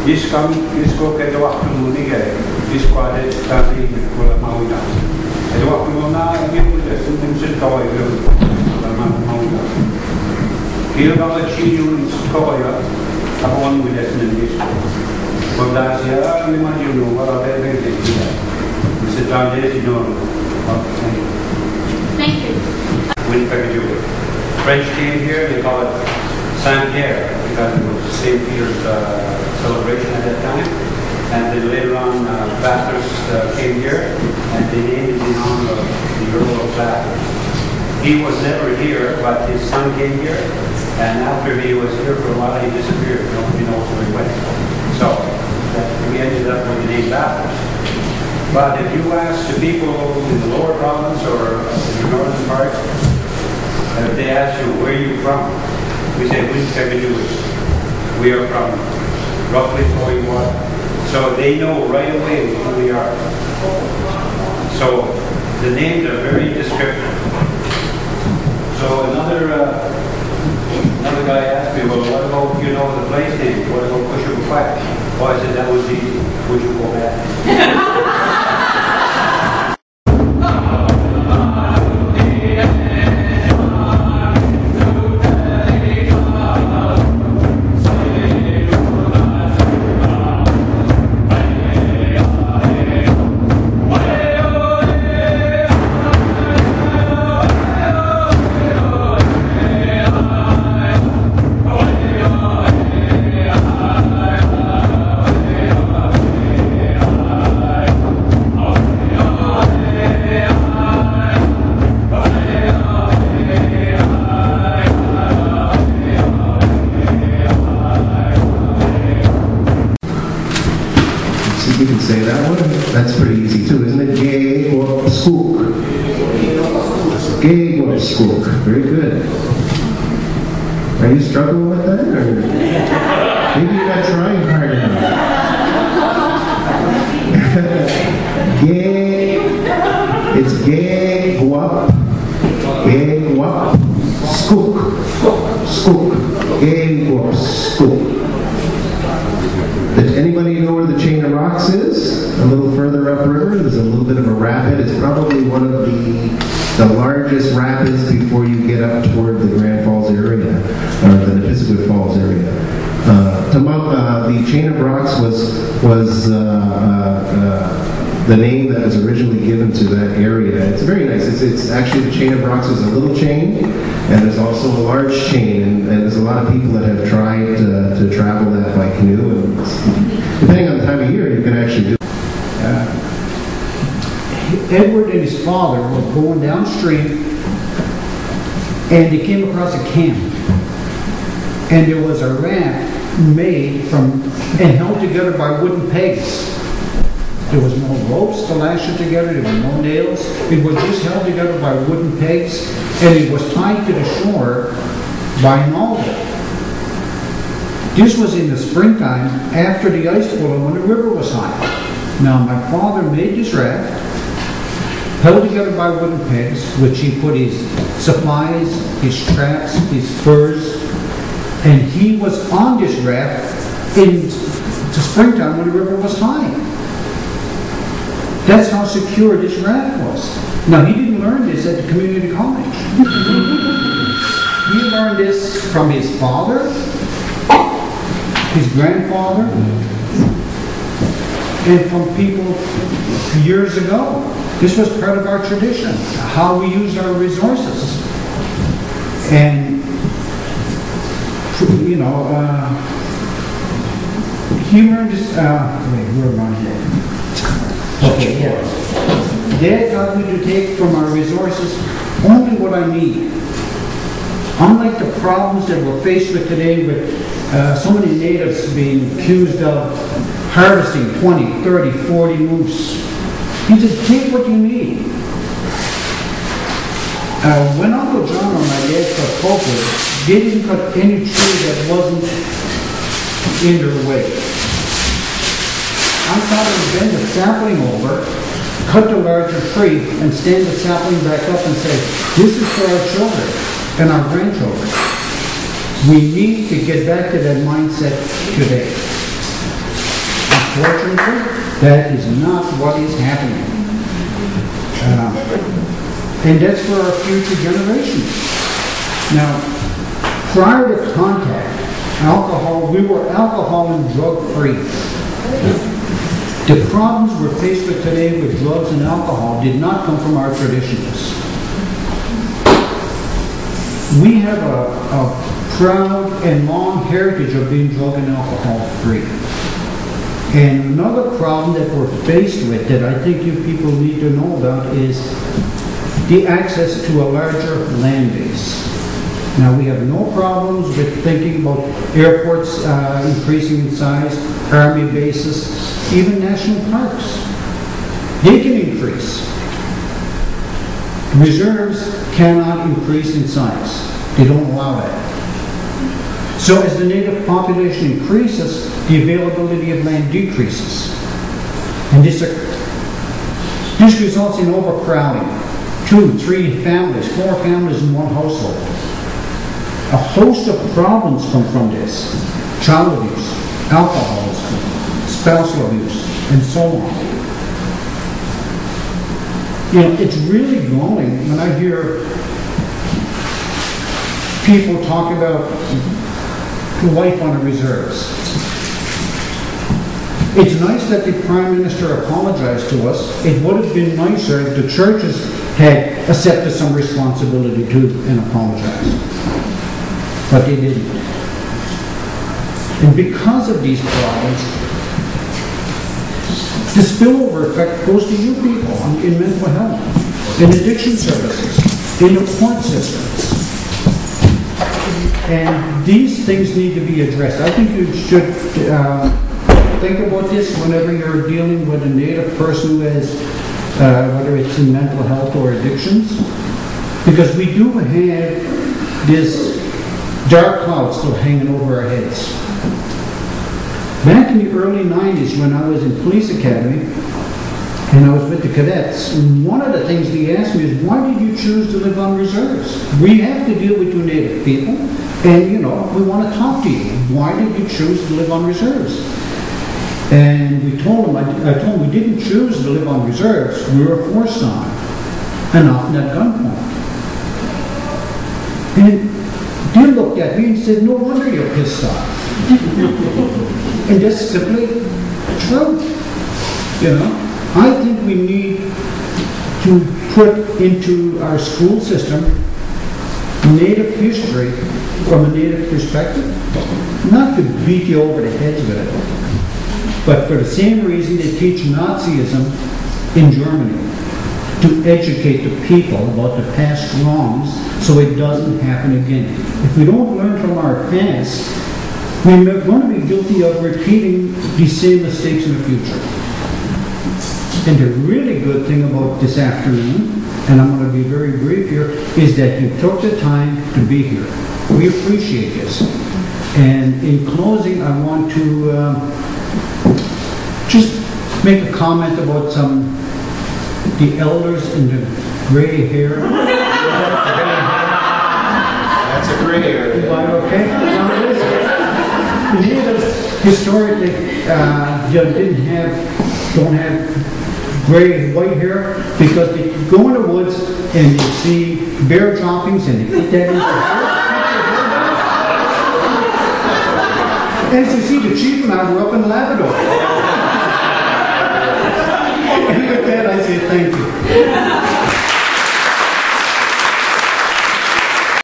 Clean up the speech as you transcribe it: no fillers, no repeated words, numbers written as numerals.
Isko ke doa kumuni ke, isko ada tadi kalau mau dah. Doa kumuna ini pun semua mesti kau itu kalau mau dah. Kita kalau cium kau ya, apa orang boleh sendiri. Kalau dah siapa memang cium, kalau ada yang dia, mesti tahu dia cium. Thank you. Winnipeg, French came here. They call it Saint-Pierre because it was St. Peter's celebration at that time. And then later on, Bathurst came here, and they named it in honor of the Earl of Bathurst. He was never here, but his son came here, and after he was here for a while, he disappeared. Nobody knows where he went. So we ended up with the name Bathurst. But if you ask the people in the lower province or in the northern part, if they ask you, where are you from? We say, Winnipeg. We are from roughly going what? So they know right away who we are. So the names are very descriptive. So another guy asked me, well, what about, you know, the place name? What about Pushukwak? Oh, I said, that was easy. Pushukwak. You can say that one. That's pretty easy too, isn't it? Gay or skook. Gay or skook. Very good. Are you struggling with that? Or maybe you're not trying hard enough. Gay. It's gay guap. Gay guap. Skook. Skook. Gay guap. Skook. Does anybody know where the Chain of Rocks is? A little further upriver, there's a little bit of a rapid. It's probably one of the largest rapids before you get up toward the Grand Falls area, or the Nipisiguit Falls area. The Chain of Rocks was the name that was originally given to that area. It's very nice. It's actually, the Chain of Rocks is a little chain, and there's also a large chain, and there's a lot of people that have tried to travel that by canoe, and depending on the time of year, you can actually do it. Edward and his father were going downstream, and they came across a camp, and there was a raft made from and held together by wooden pegs. There was no ropes to lash it together, there were no nails. It was just held together by wooden pegs, and it was tied to the shore by an alder. This was in the springtime after the ice flow when the river was high. Now my father made this raft, held together by wooden pegs, which he put his supplies, his traps, his furs, and he was on this raft in the springtime when the river was high. That's how secure this raft was. Now, he didn't learn this at the community college. He learned this from his father, his grandfather, and from people years ago. This was part of our tradition, how we used our resources. And, you know, he learned this, wait, where am I here? Okay, yeah. Dad got me to take from our resources only what I need. Unlike the problems that we're faced with today with so many natives being accused of harvesting 20, 30, 40 moose. He said, take what you need. When Uncle John or my dad cut pulpwood, they didn't cut any tree that wasn't in their way. I thought it would bend the sapling over, cut the larger tree, and stand the sapling back up and say, this is for our children and our grandchildren. We need to get back to that mindset today. Unfortunately, that is not what is happening. And that's for our future generations. Now, prior to contact, we were alcohol and drug free. The problems we're faced with today with drugs and alcohol did not come from our traditions. We have a proud and long heritage of being drug and alcohol free. And another problem that we're faced with that I think you people need to know about is the access to a larger land base. Now, we have no problems with thinking about airports increasing in size, army bases, even national parks. They can increase. Reserves cannot increase in size. They don't allow that. So as the native population increases, the availability of land decreases. And this results in overcrowding. 2, 3 families, 4 families in one household. A host of problems come from this. Child abuse, alcoholism, spousal abuse, and so on. You know, it's really growing when I hear people talk about life on the reserves. It's nice that the Prime Minister apologized to us. It would have been nicer if the churches had accepted some responsibility too and apologized. But they didn't. And because of these problems, the spillover effect goes to you people in mental health, in addiction services, in the court systems. And these things need to be addressed. I think you should think about this whenever you're dealing with a Native person who has, whether it's in mental health or addictions, because we do have this dark cloud still hanging over our heads. Back in the early 90s when I was in police academy and I was with the cadets, one of the things they asked me is, why did you choose to live on reserves? We have to deal with you Native people and, you know, we want to talk to you. Why did you choose to live on reserves? And we told them, I told them we didn't choose to live on reserves, we were forced on and often at gunpoint. And they looked at me and said, no wonder you're pissed off. And that's simply true. You know, I think we need to put into our school system Native history from a Native perspective, not to beat you over the head with it, but for the same reason they teach Nazism in Germany, to educate the people about the past wrongs so it doesn't happen again. If we don't learn from our past, we're going to be guilty of repeating the same mistakes in the future. And the really good thing about this afternoon, and I'm going to be very brief here, is that you took the time to be here. We appreciate this. And in closing, I want to just make a comment about the elders in the gray hair. That's a gray hair. Okay? The natives historically don't have gray and white hair because they go in the woods and they see bear droppings and they put that in their hair. And as you see, the chief and I were up in Labrador.